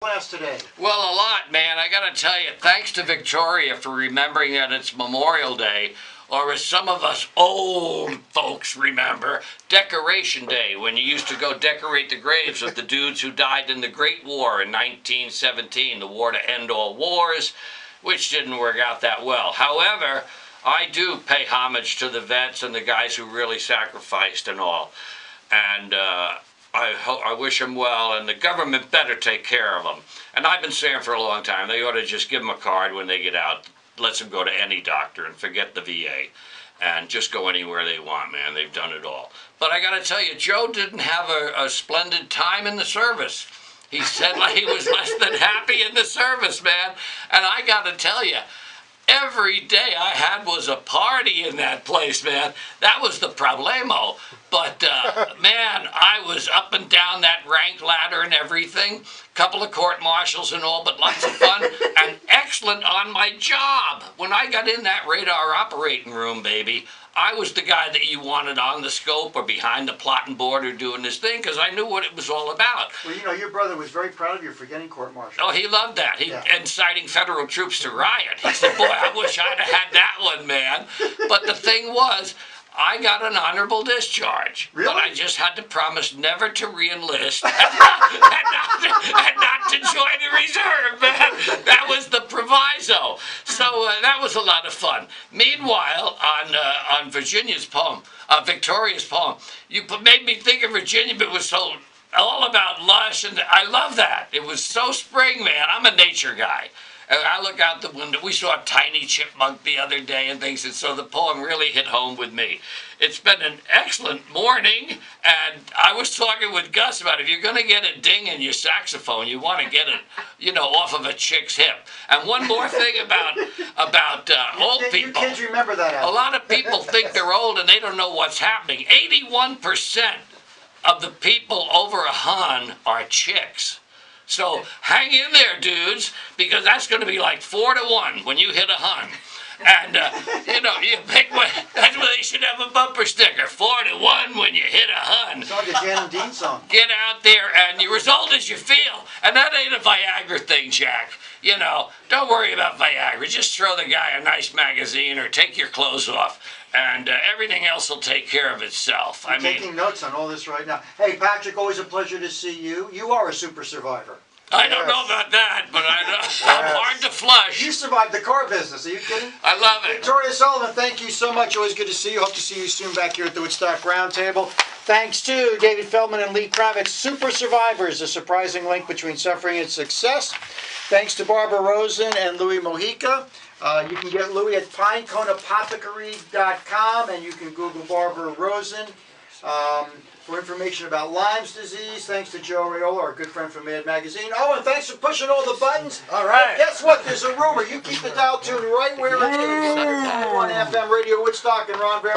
Class today? Well, a lot, man. I gotta tell you, thanks to Victoria for remembering that it's Memorial Day, or as some of us old folks remember, Decoration Day, when you used to go decorate the graves of the dudes who died in the Great War in 1917, the war to end all wars, which didn't work out that well. However, I do pay homage to the vets and the guys who really sacrificed and all. And I wish them well, and the government better take care of them. And I've been saying for a long time, they ought to just give them a card when they get out, lets them go to any doctor and forget the VA, and just go anywhere they want, man. They've done it all. But I gotta tell you, Joe didn't have a splendid time in the service. He said like he was less than happy in the service, man. And I gotta tell you, every day I had was a party in that place, man. That was the problemo. But, man, I was up and down that rank ladder and everything. Couple of court martials and all, but lots of fun and excellent on my job. When I got in that radar operating room, baby, I was the guy that you wanted on the scope or behind the plotting board or doing this thing because I knew what it was all about. Well, you know, your brother was very proud of you for getting court-martialed. Oh, he loved that. He inciting federal troops to riot. He said, boy, I wish I'd have had that one, man. But the thing was, I got an honorable discharge. Really? But I just had to promise never to re-enlist and not to join the reserve, man. That was the proviso. So that was a lot of fun. Meanwhile, on Virginia's poem, Victoria's poem, you made me think of Virginia, but it was so all about lush, and I love that. It was so spring, man. I'm a nature guy. I look out the window. We saw a tiny chipmunk the other day and things, and so the poem really hit home with me. It's been an excellent morning, and I was talking with Gus about if you're going to get a ding in your saxophone, you want to get it, you know, off of a chick's hip. And one more thing about old people. You kids remember that album. A lot of people think they're old and they don't know what's happening. 81% of the people over a hun are chicks. So hang in there, dudes, because that's going to be like 4-1 when you hit a hun. And, you know, you pick one. That's where they should have a bumper sticker. 4-1 when you hit a hun. It's like a Jan and Dean song. Get out there, and you're as old as you feel. And that ain't a Viagra thing, Jack. You know, don't worry about Viagra. Just throw the guy a nice magazine or take your clothes off, and everything else will take care of itself. I'm taking notes on all this right now. Hey, Patrick, always a pleasure to see you. You are a super survivor. I don't know about that, but I'm hard to flush. You survived the car business. Are you kidding? I love it. Victoria Sullivan, thank you so much. Always good to see you. Hope to see you soon back here at the Woodstock Roundtable. Thanks to David Feldman and Lee Kravitz. Super Survivors, a surprising link between suffering and success. Thanks to Barbara Rosen and Louis Mojica. You can get Louis at pineconeapothecary.com, and you can Google Barbara Rosen. For information about Lyme's disease, thanks to Joe Raiola, our good friend from Mad Magazine. Oh, and thanks for pushing all the buttons. All right. Guess what? There's a rumor. You keep the dial tuned right where it is. 101 FM Radio Woodstock and Ron Van.